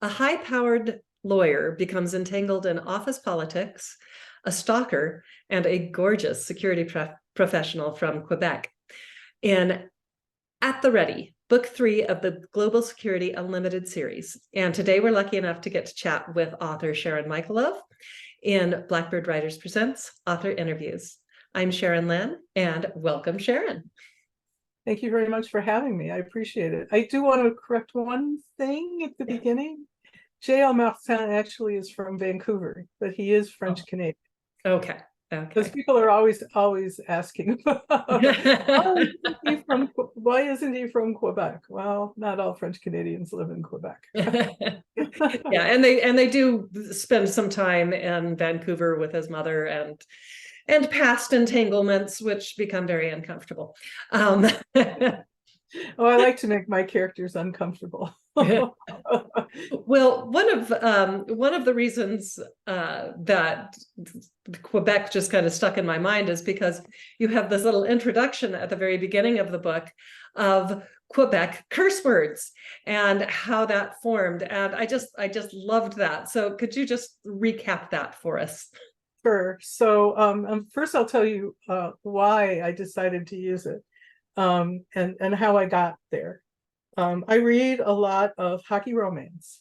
A high-powered lawyer becomes entangled in office politics, a stalker, and a gorgeous security professional from Quebec. In At the Ready, book 3 of the Global Security Unlimited series. And today we're lucky enough to get to chat with author Sharon Michalove in Blackbird Writers Presents Author Interviews. I'm Sharon Lynn, and welcome, Sharon. Thank you very much for having me. I appreciate it. I do want to correct one thing at the beginning. J.L. Martin actually is from Vancouver, but he is French Canadian. Okay. Because people are always asking, why isn't he from Quebec? Well, not all French Canadians live in Quebec. Yeah, and they do spend some time in Vancouver with his mother and past entanglements, which become very uncomfortable. Oh, I like to make my characters uncomfortable. Well, one of the reasons that Quebec just kind of stuck in my mind is because you have this little introduction at the very beginning of the book of Quebec curse words and how that formed, and I just loved that. So could you just recap that for us? Sure. So first I'll tell you why I decided to use it, and how I got there. I read a lot of hockey romance,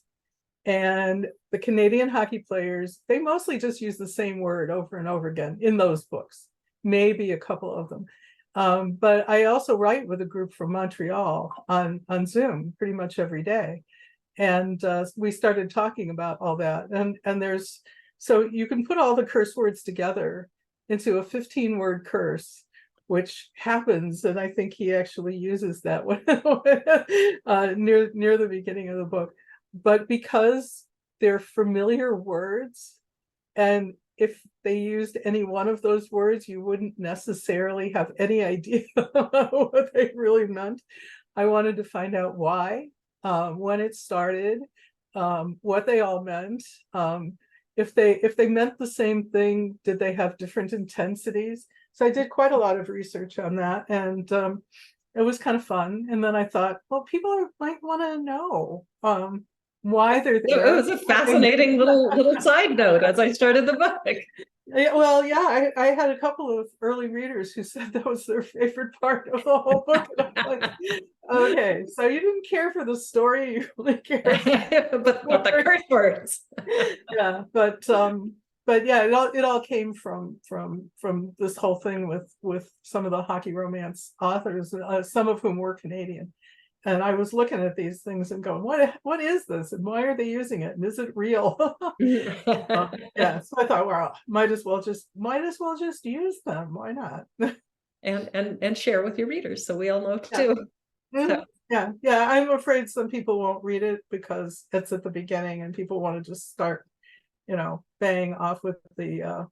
and the Canadian hockey players, they mostly just use the same word over and over again in those books, maybe a couple of them. But I also write with a group from Montreal on Zoom pretty much every day. And we started talking about all that. And so you can put all the curse words together into a 15-word curse, which happens, and I think he actually uses that one near the beginning of the book. But because they're familiar words, and if they used any one of those words, you wouldn't necessarily have any idea what they really meant. I wanted to find out why, when it started, what they all meant. If they meant the same thing, did they have different intensities? So I did quite a lot of research on that, and it was kind of fun. And then I thought, well, people might want to know why they're there. It was a fascinating little side note as I started the book. Yeah, well, yeah, I had a couple of early readers who said that was their favorite part of the whole book. Like, okay, so you didn't care for the story, you really cared but the curse words. Yeah, but yeah, it all came from this whole thing with some of the hockey romance authors, some of whom were Canadian. And I was looking at these things and going, what is this, and why are they using it, and is it real? Yeah, so I thought, well, might as well just use them. Why not? and share with your readers so we all know too. So. Yeah, I'm afraid some people won't read it because it's at the beginning and people want to just start, bang off with the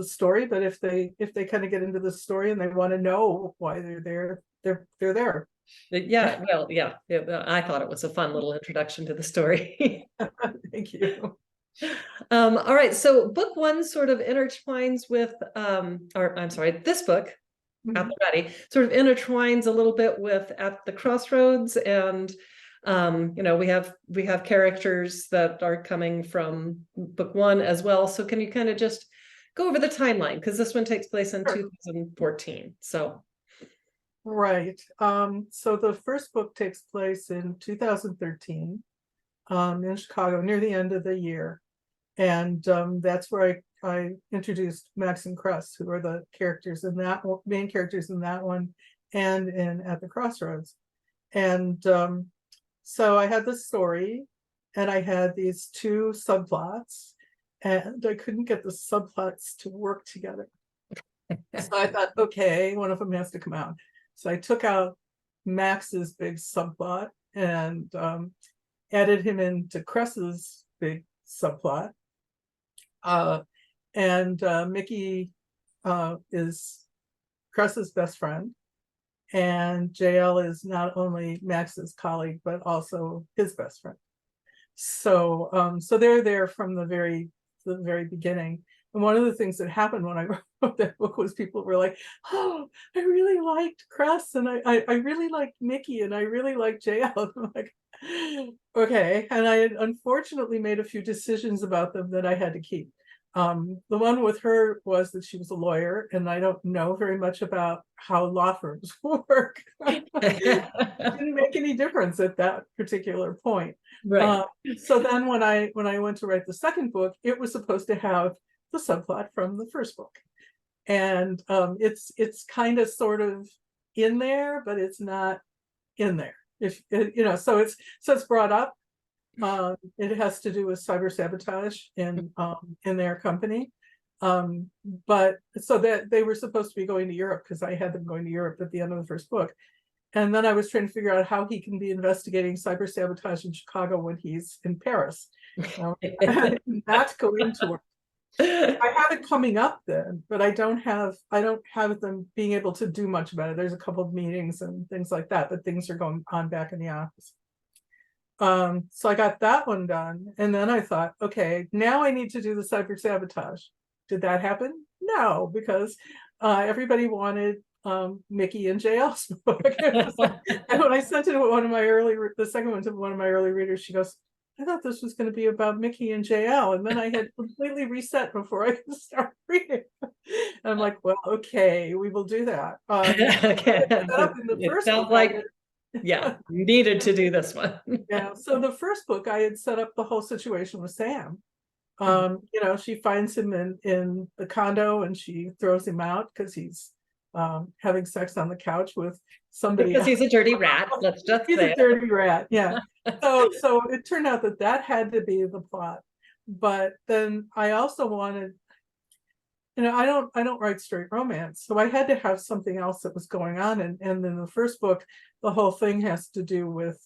story. But if they kind of get into the story and they want to know why they're there, they're there. Yeah, well, yeah, I thought it was a fun little introduction to the story. Thank you. All right, so book 1 sort of intertwines with, this book, At the Ready, sort of intertwines a little bit with At the Crossroads, and we have characters that are coming from book 1 as well. So can you kind of just go over the timeline, because this one takes place in 2014. So right. So the first book takes place in 2013 in Chicago, near the end of the year. And that's where I introduced Max and Cress, who are the main characters in that one and in At the Crossroads. And so I had this story, and I had these 2 subplots, and I couldn't get the subplots to work together. So I thought, okay, one of them has to come out. So I took out Max's big subplot and added him into Cress's big subplot. And Micki is Cress's best friend, and JL is not only Max's colleague but also his best friend. So they're there from the very beginning. And one of the things that happened when I wrote that book was people were like, "Oh, I really liked Cress, and I really liked Micki, and I really liked JL." And I'm like, okay. And I had unfortunately made a few decisions about them that I had to keep. The one with her was that she was a lawyer, and I don't know very much about how law firms work. Didn't make any difference at that particular point. Right. So then when I went to write the second book, it was supposed to have the subplot from the first book. And it's kind of sort of in there, but it's not in there. If you know, so it's brought up. It has to do with cyber sabotage in their company. But so that they were supposed to be going to Europe, because I had them going to Europe at the end of the first book. And then I was trying to figure out how he can be investigating cyber sabotage in Chicago when he's in Paris. Not going to work. I have it coming up then, but I don't have them being able to do much about it. There's a couple of meetings and things like that, but things are going on back in the office. So I got that one done, and then I thought, okay, now I need to do the cyber sabotage. Did that happen? No, because everybody wanted Micki and JL's book. And when I sent it to the second one to one of my early readers, she goes, "I thought this was going to be about Micki and JL," and then I had completely reset before I could start reading. And I'm like, well, okay, we will do that. Okay. It sounds like, yeah, you needed to do this one. Yeah. So the first book, I had set up the whole situation with Sam. You know, she finds him in the condo, and she throws him out because he's having sex on the couch with somebody Because he's a dirty rat. Let's just he's say a dirty rat. Yeah. So it turned out that had to be the plot. But then I also wanted, you know, I don't write straight romance, so I had to have something else that was going on. And in the first book, the whole thing has to do with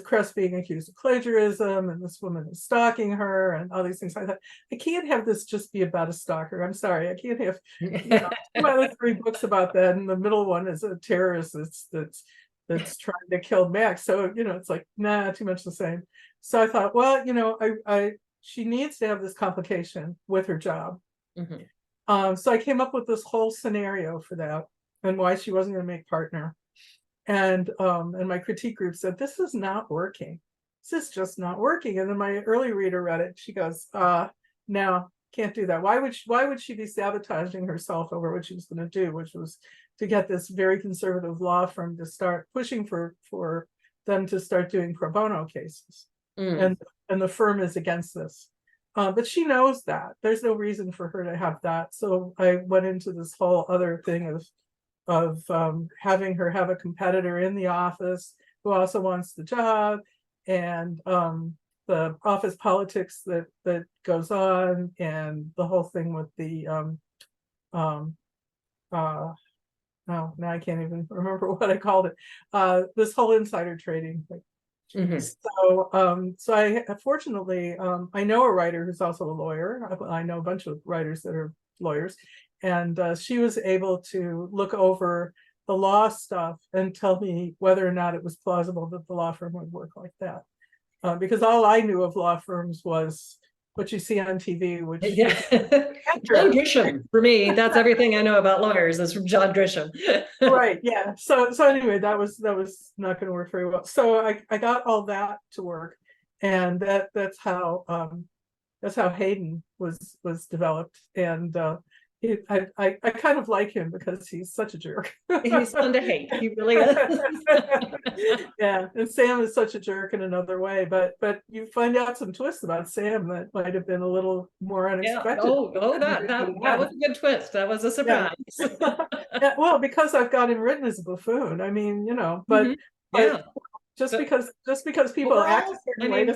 Cress being accused of plagiarism, and this woman is stalking her, and all these things. I thought, I can't have this just be about a stalker. I'm sorry, I can't have, you know, 2 out of 3 books about that, and the middle one is a terrorist that's trying to kill Max. So, you know, it's like, nah, too much the same. So I thought, well, you know, she needs to have this complication with her job. So I came up with this whole scenario for that, and why she wasn't going to make partner. And my critique group said, this is not working. This is just not working. And then my early reader read it. She goes, no, can't do that. Why would she be sabotaging herself over what she was going to do, which was to get this very conservative law firm to start pushing for them to start doing pro bono cases. And the firm is against this. But she knows that. There's no reason for her to have that. So I went into this whole other thing of having her have a competitor in the office who also wants the job, and the office politics that goes on, and the whole thing with the no, now I can't even remember what I called it. This whole insider trading thing. So I fortunately I know a writer who's also a lawyer. I know a bunch of writers that are lawyers, and she was able to look over the law stuff and tell me whether or not it was plausible that the law firm would work like that. Because all I knew of law firms was what you see on TV, which John Grisham, for me, that's everything I know about lawyers is from John Grisham. Right, yeah. So anyway, that was not going to work very well. So I got all that to work, and that's how Hayden was developed. And I kind of like him because he's such a jerk. He's fun to hate. He really is. Yeah, and Sam is such a jerk in another way, but you find out some twists about Sam that might have been a little more unexpected. That was a good twist. That was a surprise. Yeah, well, because I've got him written as a buffoon. I mean, you know, but just because people act a certain way.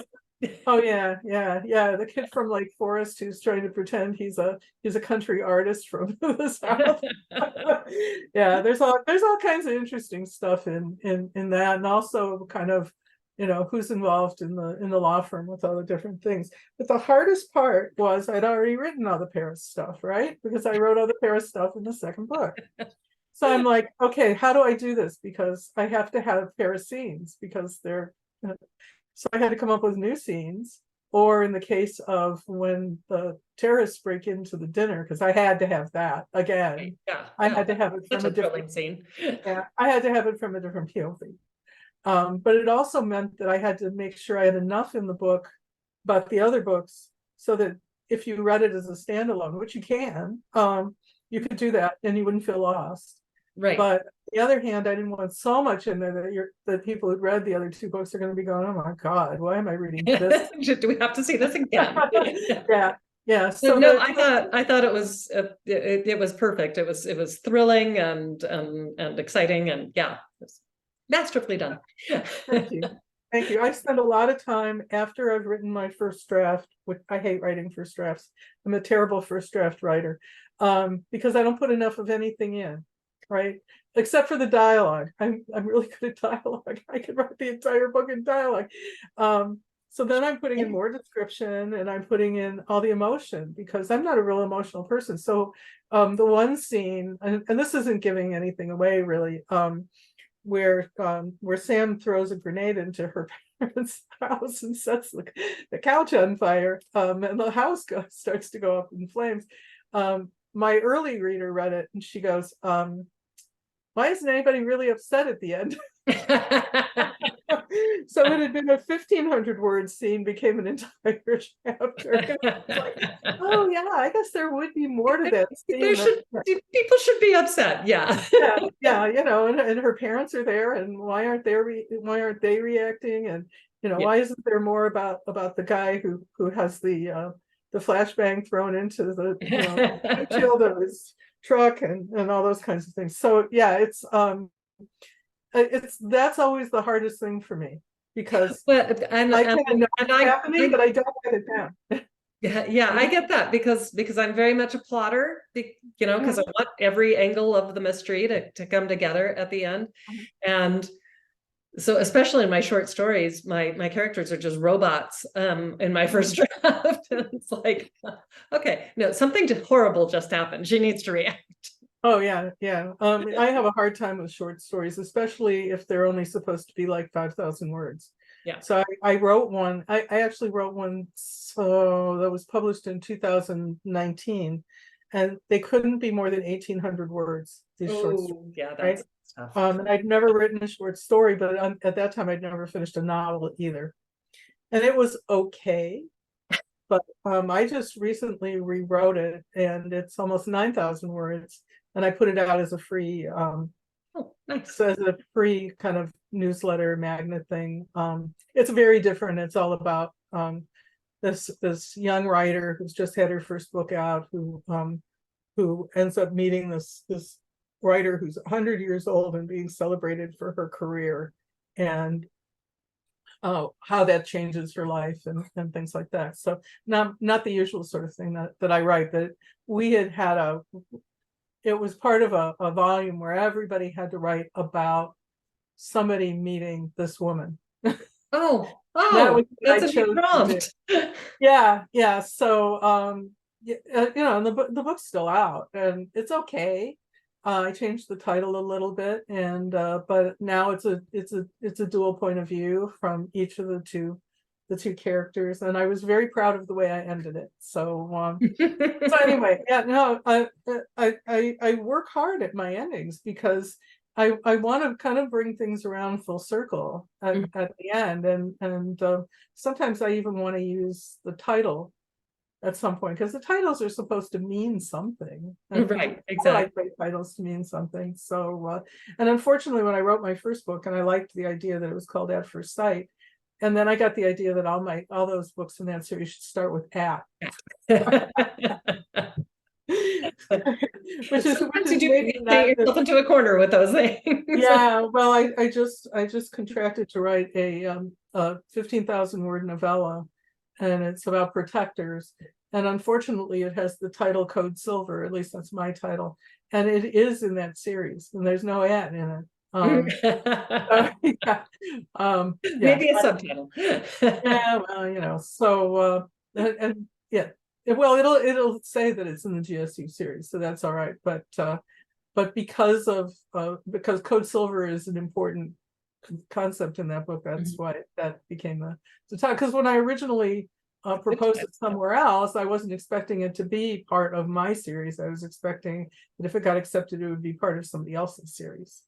Oh yeah. The kid from Lake Forest who's trying to pretend he's a country artist from the South. Yeah, there's all kinds of interesting stuff in that, and also kind of, you know, who's involved in the law firm with all the different things. But the hardest part was I'd already written all the Paris stuff, right? Because I wrote all the Paris stuff in the second book. So I'm like, okay, how do I do this? Because I have to have Paris scenes because they're. So I had to come up with new scenes, or in the case of when the terrorists break into the dinner, because I had to have that again. Yeah, I had to have it such from a a different thrilling scene. yeah, I had to have it from a different POV. But it also meant that I had to make sure I had enough in the book about the other books, so that if you read it as a standalone, which you can, you could do that and you wouldn't feel lost. Right. But on the other hand, I didn't want so much in there that people who'd read the other two books are going to be going, "Oh my God, why am I reading this?" Do we have to see this again? Yeah. So So no, I thought it was it was perfect. It was thrilling and exciting, and yeah, it was masterfully done. thank you. Thank you. I spend a lot of time after I've written my first draft, which I hate writing first drafts. I'm a terrible first draft writer, because I don't put enough of anything in, right? Except for the dialogue. I'm really good at dialogue. I can write the entire book in dialogue. So then I'm putting in more description, and I'm putting in all the emotion, because I'm not a real emotional person. So the one scene, and this isn't giving anything away really, where Sam throws a grenade into her parents' house and sets the couch on fire, and the house starts to go up in flames. My early reader read it and she goes, "Why isn't anybody really upset at the end?" So it had been a 1,500 word scene, became an entire chapter. Like, oh yeah, I guess there would be more to that scene. People should be upset. Yeah. Yeah, and her parents are there, and why aren't they reacting? And why isn't there more about the guy who has the flashbang thrown into the windshield of his truck, and all those kinds of things. So yeah, that's always the hardest thing for me, because But I kind of know what's happening, but I don't write it down. yeah, I get that, because I'm very much a plotter, because I want every angle of the mystery to come together at the end. And so especially in my short stories, my characters are just robots in my first draft. And it's like, okay, no, something horrible just happened. She needs to react. Oh yeah. I have a hard time with short stories, especially if they're only supposed to be like 5,000 words. Yeah. So I wrote one. I actually wrote one that was published in 2019, and they couldn't be more than 1,800 words. These short stories, yeah, right? that's tough. And I'd never written a short story, but at that time I'd never finished a novel either, and it was okay. But I just recently rewrote it, and it's almost 9,000 words, and I put it out as a free nice. as a free kind of newsletter magnet thing. It's very different. It's all about this young writer who's just had her first book out, who ends up meeting this writer who's 100 years old and being celebrated for her career, and how that changes her life, and things like that. So not the usual sort of thing that I write, but it was part of a volume where everybody had to write about somebody meeting this woman. Oh, that's a neat prompt. Yeah. So and the book's still out, and it's okay. I changed the title a little bit, and but now it's a dual point of view from each of the two characters, and I was very proud of the way I ended it. So anyway, yeah, no, I work hard at my endings, because I want to kind of bring things around full circle at the end, and sometimes I even want to use the title at some point, because the titles are supposed to mean something. Right, exactly. I like titles to mean something. So and unfortunately, when I wrote my first book, and I liked the idea that it was called At First Sight, and then I got the idea that all those books in that series should start with at. which is maybe not yourself into a corner with those things. Yeah, well, I just contracted to write a 15,000 word novella, and it's about protectors, and unfortunately it has the title Code Silver, at least that's my title, and it is in that series, and there's no ad in it. Maybe a subtitle. Yeah, well, so and yeah, well, it'll say that it's in the GSU series, so that's all right. But because Code Silver is an important concept in that book, that's why that became the title. Because when I originally proposed it somewhere else. I wasn't expecting it to be part of my series. I was expecting that if it got accepted, it would be part of somebody else's series.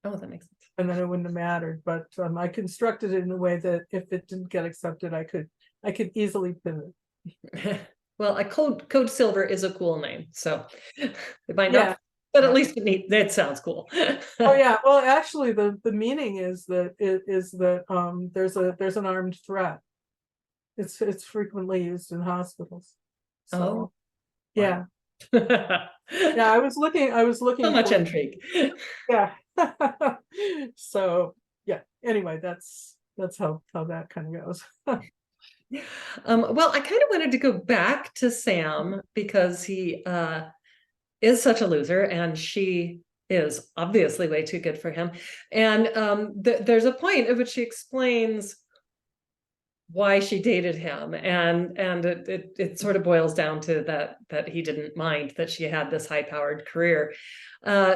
Oh, that makes sense. And then it wouldn't have mattered. But I constructed it in a way that if it didn't get accepted, I could easily pivot. Well, a code silver is a cool name, so it might Yeah. not, but at least it sounds cool. Oh yeah. Well, actually, the meaning is that there's an armed threat. It's frequently used in hospitals. So Oh, yeah. wow. Yeah, I was looking So much for, intrigue. yeah. So yeah, anyway, that's how that kind of goes. Well, I kind of wanted to go back to Sam because he is such a loser and she is obviously way too good for him. And there's a point at which she explains why she dated him, and it sort of boils down to that he didn't mind that she had this high-powered career.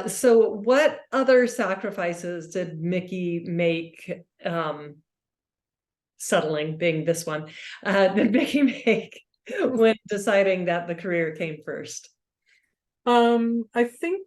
So what other sacrifices did Micki make, settling being this one, did Micki make when deciding that the career came first? I think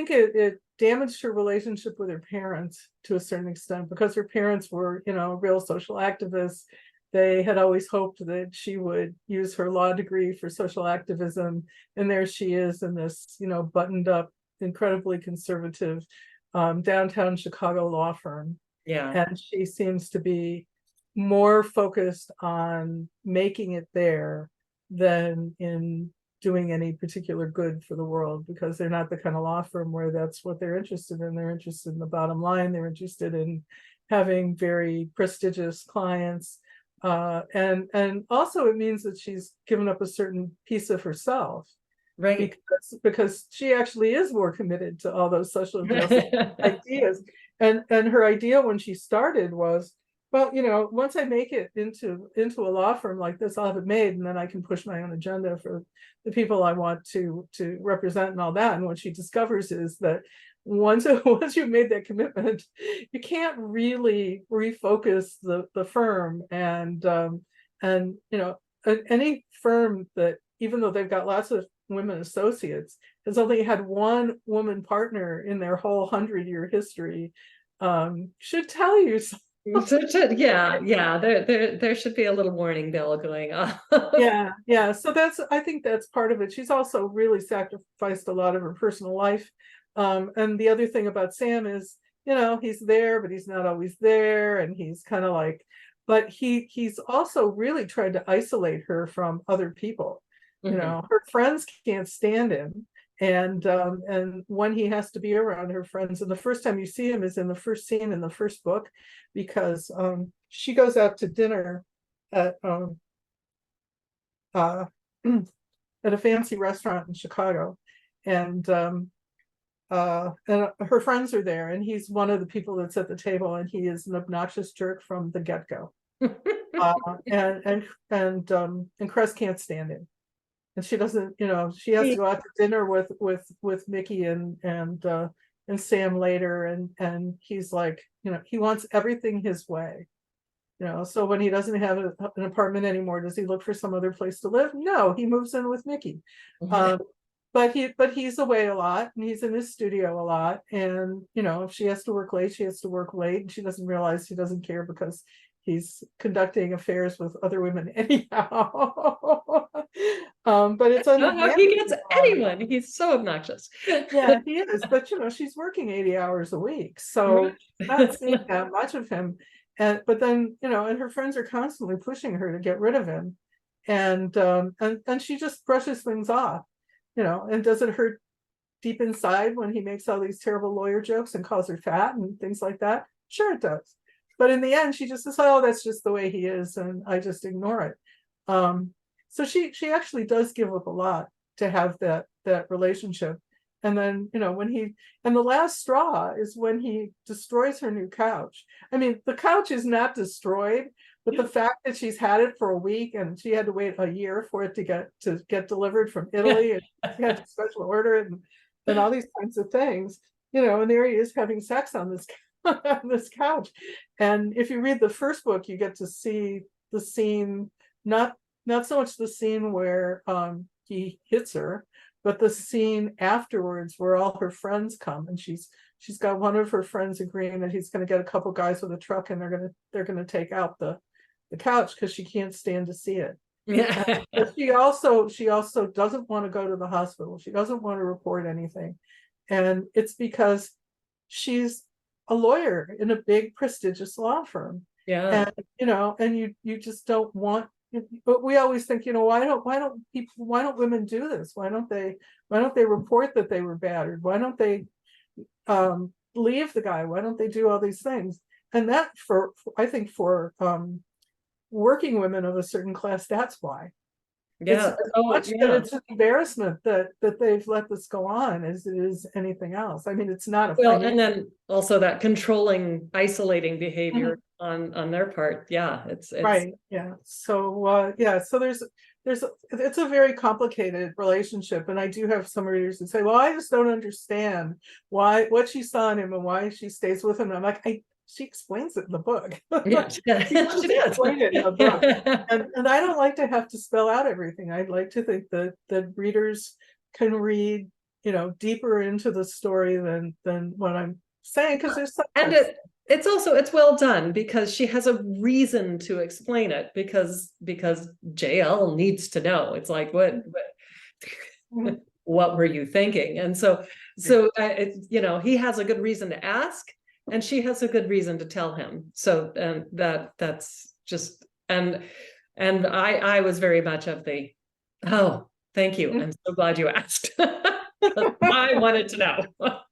it damaged her relationship with her parents to a certain extent, because her parents were, real social activists. They had always hoped that she would use her law degree for social activism, and there she is in this, buttoned up, incredibly conservative downtown Chicago law firm. Yeah. And she seems to be more focused on making it there than in doing any particular good for the world, because they're not the kind of law firm where that's what they're interested in. They're interested in the bottom line. They're interested in having very prestigious clients. And also it means that she's given up a certain piece of herself, Right. because she actually is more committed to all those social justice ideas. And her idea when she started was, well, once I make it into a law firm like this, I'll have it made, and then I can push my own agenda for the people I want to represent and all that. And what she discovers is that once you've made that commitment, you can't really refocus the firm. And any firm that, even though they've got lots of women associates, has only had one woman partner in their whole 100-year history, should tell you something. Yeah, there should be a little warning bell going off. Yeah. So I think that's part of it. She's also really sacrificed a lot of her personal life. And the other thing about Sam is, he's there, but he's not always there. And he's kind of like, but he's also really tried to isolate her from other people. Her friends can't stand him. And when he has to be around her friends, and the first time you see him is in the first scene in the first book, because she goes out to dinner at at a fancy restaurant in Chicago, and her friends are there, and he's one of the people that's at the table, and he is an obnoxious jerk from the get-go. And Cress can't stand him. And she doesn't, she has to go out to dinner with Micki and Sam later, and he's like, he wants everything his way. So when he doesn't have an apartment anymore, does he look for some other place to live? No, he moves in with Micki. But he's away a lot, and he's in his studio a lot. And if she has to work late, she has to work late, and she doesn't realize he doesn't care, because he's conducting affairs with other women anyhow. But it's I don't know if he gets anyone. He's so obnoxious. Yeah, he is. But she's working 80 hours a week, so not seeing that much of him. But then, and her friends are constantly pushing her to get rid of him, and she just brushes things off, and does it hurt deep inside when he makes all these terrible lawyer jokes and calls her fat and things like that? Sure, it does. But in the end, she just says, "Oh, that's just the way he is," and I just ignore it. So she actually does give up a lot to have that relationship. And then, and the last straw is when he destroys her new couch. I mean, the couch is not destroyed, but the fact that she's had it for a week and she had to wait a year for it to get delivered from Italy, and she had to special order it, and all these kinds of things, and there he is having sex on this on this couch. And if you read the first book, you get to see the scene, not so much the scene where he hits her, but the scene afterwards where all her friends come, and she's got one of her friends agreeing that he's going to get a couple guys with a truck, and they're gonna take out the couch because she can't stand to see it. Yeah. But she also doesn't want to go to the hospital. She doesn't want to report anything, and it's because she's a lawyer in a big prestigious law firm. Yeah. And and you just don't want. But we always think, why don't women do this? Why don't they report that they were battered? Why don't they leave the guy? Why don't they do all these things? And that, I think for working women of a certain class, that's why. Yeah. It's much that it's an embarrassment that they've let this go on as it is anything else. I mean, it's not a Well, and then also that controlling, isolating behavior on their part. Yeah, it's right. Yeah. So so there's it's a very complicated relationship, and I do have some readers who say, well, I just don't understand what she saw in him and why she stays with him. And I'm like, she explains it in the book. Yeah, she does. Explain it in the book. And I don't like to have to spell out everything. I'd like to think that readers can read, deeper into the story than what I'm saying, because there's and it's well done because she has a reason to explain it, because JL needs to know. It's like, what were you thinking? And so he has a good reason to ask, and she has a good reason to tell him. So that's just, and I was very much of the, oh, thank you, I'm so glad you asked. I wanted to know.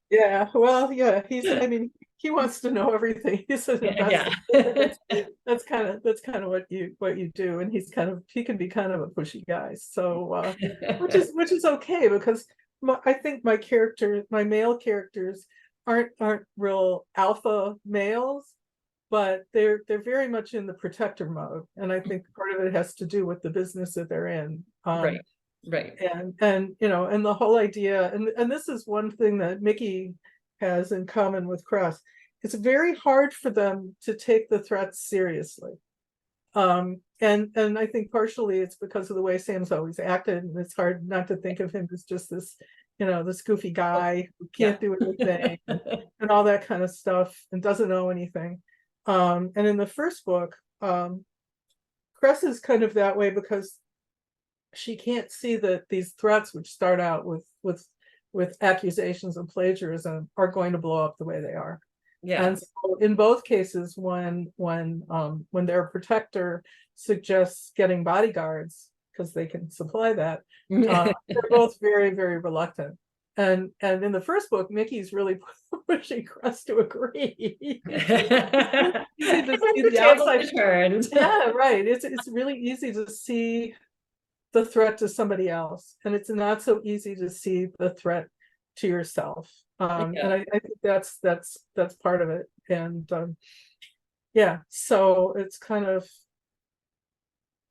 Yeah, well, yeah, he wants to know everything. He's an investor. Yeah. That's kind of what you do, and he can be kind of a pushy guy. So which is okay, because I think my male characters aren't real alpha males, but they're very much in the protector mode, and I think part of it has to do with the business that they're in. Right. And and the whole idea, and this is one thing that Micki has in common with Press. It's very hard for them to take the threats seriously. And I think partially it's because of the way Sam's always acted, and it's hard not to think of him as just this, this goofy guy who can't do anything and all that kind of stuff and doesn't know anything. And in the first book, Press is kind of that way because she can't see that these threats, which start out with accusations of plagiarism, are going to blow up the way they are. Yeah. And so in both cases, when their protector suggests getting bodyguards because they can supply that, they're both very, very reluctant. And in the first book, Micki's really pushing Cress to agree. The outside turned. Yeah, right. It's really easy to see the threat to somebody else, and it's not so easy to see the threat to yourself. And I think that's part of it. And so it's kind of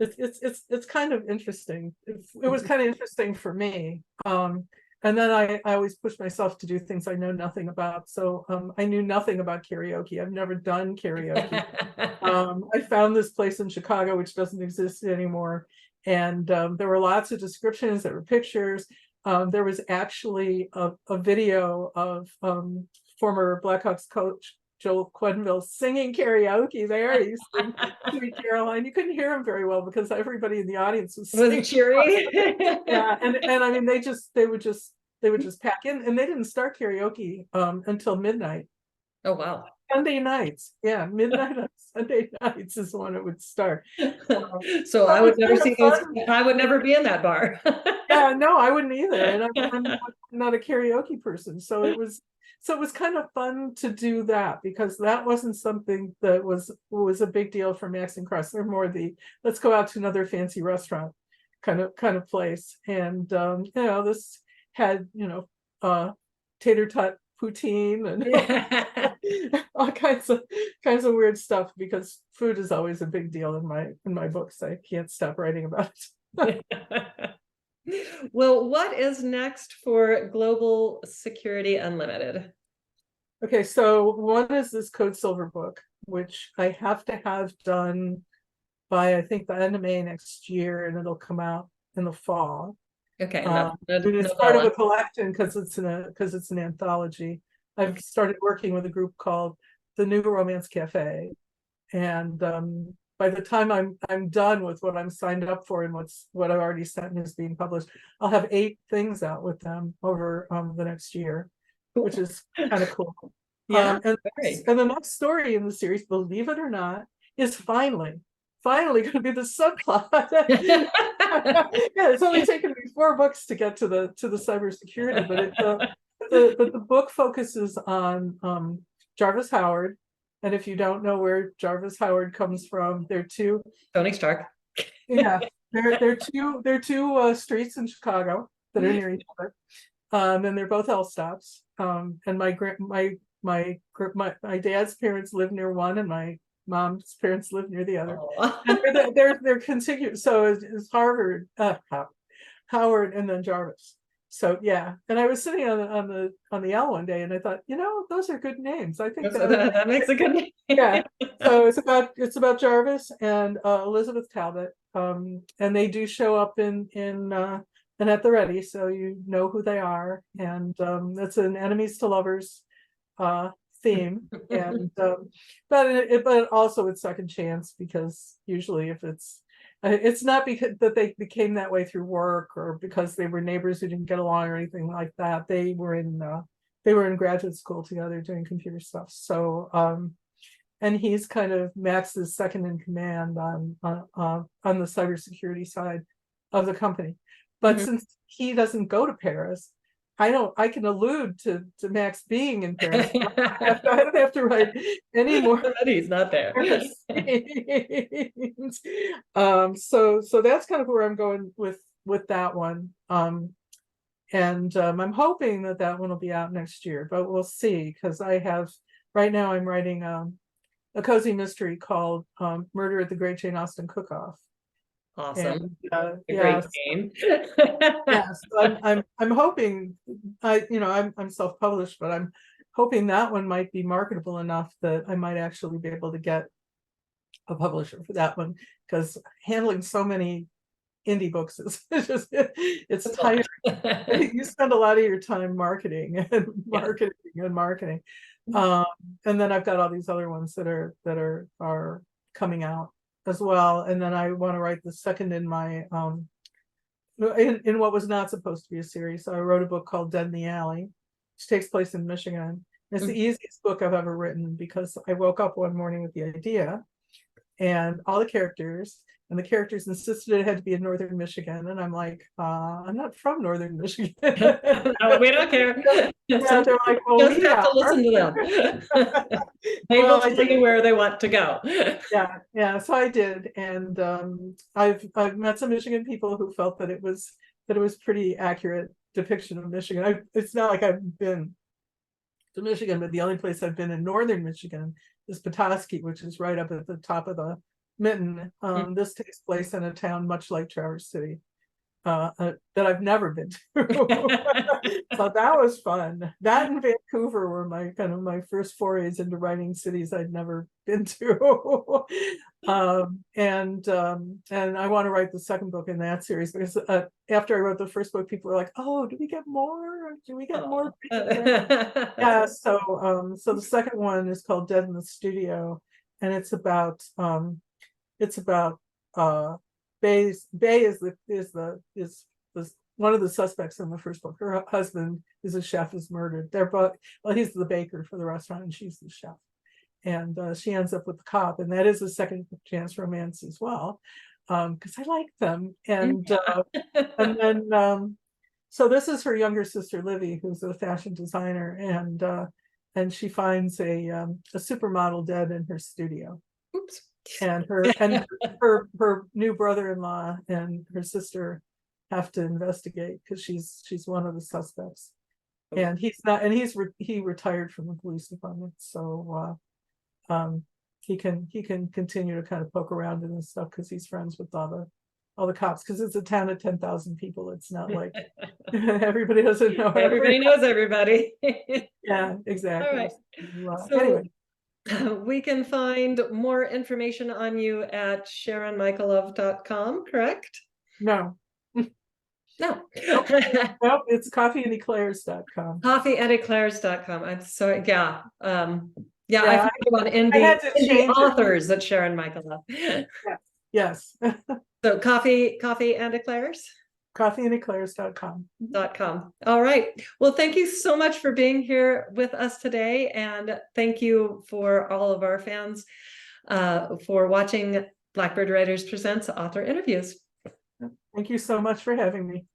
it's kind of interesting. It was kind of interesting for me. And then I always push myself to do things I know nothing about. So I knew nothing about karaoke. I've never done karaoke. I found this place in Chicago, which doesn't exist anymore. And there were lots of descriptions, there were pictures. There was actually a video of former Blackhawks coach Joel Quenville singing karaoke there. He sang Sweet Caroline. You couldn't hear him very well because everybody in the audience was singing. Cheery. Yeah, and I mean they would just pack in, and they didn't start karaoke until midnight. Oh wow. Sunday nights, yeah, midnight on Sunday nights is when it would start. So I would never see those. I would never be in that bar. Yeah, no, I wouldn't either, and I'm not a karaoke person, so it was kind of fun to do that, because that wasn't something that was a big deal for Max and Cress. They're more the let's go out to another fancy restaurant kind of place, and this had tater tot poutine and all kinds of weird stuff, because food is always a big deal in my books. I can't stop writing about it. Well, what is next for Global Security Unlimited? Okay, so one is this Code Silver book, which I have to have done by I think the end of May next year, and it'll come out in the fall. Okay, And it's part of a collection because it's an anthology. I've started working with a group called the New Romance Cafe, and by the time I'm done with what I'm signed up for and what I've already sent and is being published, I'll have 8 things out with them over the next year, which is kind of cool. Yeah, and the next story in the series, believe it or not, is finally going to be the subplot. Yeah, it's only taken me 4 books to get to the cybersecurity, but the book focuses on Jarvis Howard. And if you don't know where Jarvis Howard comes from, they're two Tony Stark. Yeah, they're two streets in Chicago that are near each other, and they're both L stops. And my dad's parents live near one, and my mom's parents live near the other. And they're contiguous. So it's Howard, and then Jarvis. So yeah, and I was sitting on the L one day, and I thought, those are good names. I think that makes a good name. Yeah. So it's about Jarvis and Elizabeth Talbot, and they do show up in At the Ready, so you know who they are, and it's an enemies to lovers theme, and but also it's second chance, because usually if it's not because that they became that way through work or because they were neighbors who didn't get along or anything like that. They were in graduate school together doing computer stuff. So and he's kind of Max's second in command on the cybersecurity side of the company. But since he doesn't go to Paris, I can allude to Max being in Paris. I don't have to write any more. He's not there. So that's kind of where I'm going with that one. And I'm hoping that one will be out next year, but we'll see, because right now I'm writing a cozy mystery called Murder at the Great Jane Austen Cook-Off. Awesome. And, great name. Yes, I'm hoping, I'm self-published, but I'm hoping that one might be marketable enough that I might actually be able to get a publisher for that one, because handling so many indie books is it's tiring. You spend a lot of your time marketing and marketing. And then I've got all these other ones that are coming out as well, and then I want to write the second in my in what was not supposed to be a series. So I wrote a book called Dead in the Alley, which takes place in Michigan. It's the easiest book I've ever written, because I woke up one morning with the idea and all the characters, and the characters insisted it had to be in northern Michigan, and I'm like, I'm not from northern Michigan. No, we don't care. Yeah, they're like, well, you just have to listen to them. They will tell you where they want to go. Yeah. So I did, and I've met some Michigan people who felt that it was pretty accurate depiction of Michigan. It's not like I've been to Michigan, but the only place I've been in northern Michigan is Petoskey, which is right up at the top of the mitten. This takes place in a town much like Traverse City, that I've never been to. So that was fun. That and Vancouver were my first forays into writing cities I'd never been to. And I want to write the second book in that series, because after I wrote the first book, people were like, oh, do we get more? Yeah. So the second one is called Dead in the Studio, and it's about Bay is one of the suspects in the first book. Her husband is a chef, is murdered. They're both, well, he's the baker for the restaurant and she's the chef, and she ends up with the cop, and that is a second chance romance as well, because I like them. And and then so this is her younger sister Livy, who's a fashion designer, and she finds a supermodel dead in her studio. Oops. And her new brother-in-law and her sister have to investigate, because she's one of the suspects. And he's not, and he retired from the police department, so he can continue to kind of poke around in this stuff, because he's friends with all the cops, because it's a town of 10,000 people. It's not like everybody doesn't know everybody knows everybody. Yeah, exactly. All right. Anyway, We can find more information on you at sharonmichalove.com, correct? No, No. nope, it's coffeeandeclairs.com. Coffeeandeclairs.com. I'm sorry. Yeah. Yeah, I Yeah, found you on I had to indie change it. authors at Sharon Michalove. Yes, So coffee and eclairs. coffeeandeclairs.com. .com. All right. Well, thank you so much for being here with us today. And thank you for all of our fans for watching Blackbird Writers Presents Author Interviews. Thank you so much for having me.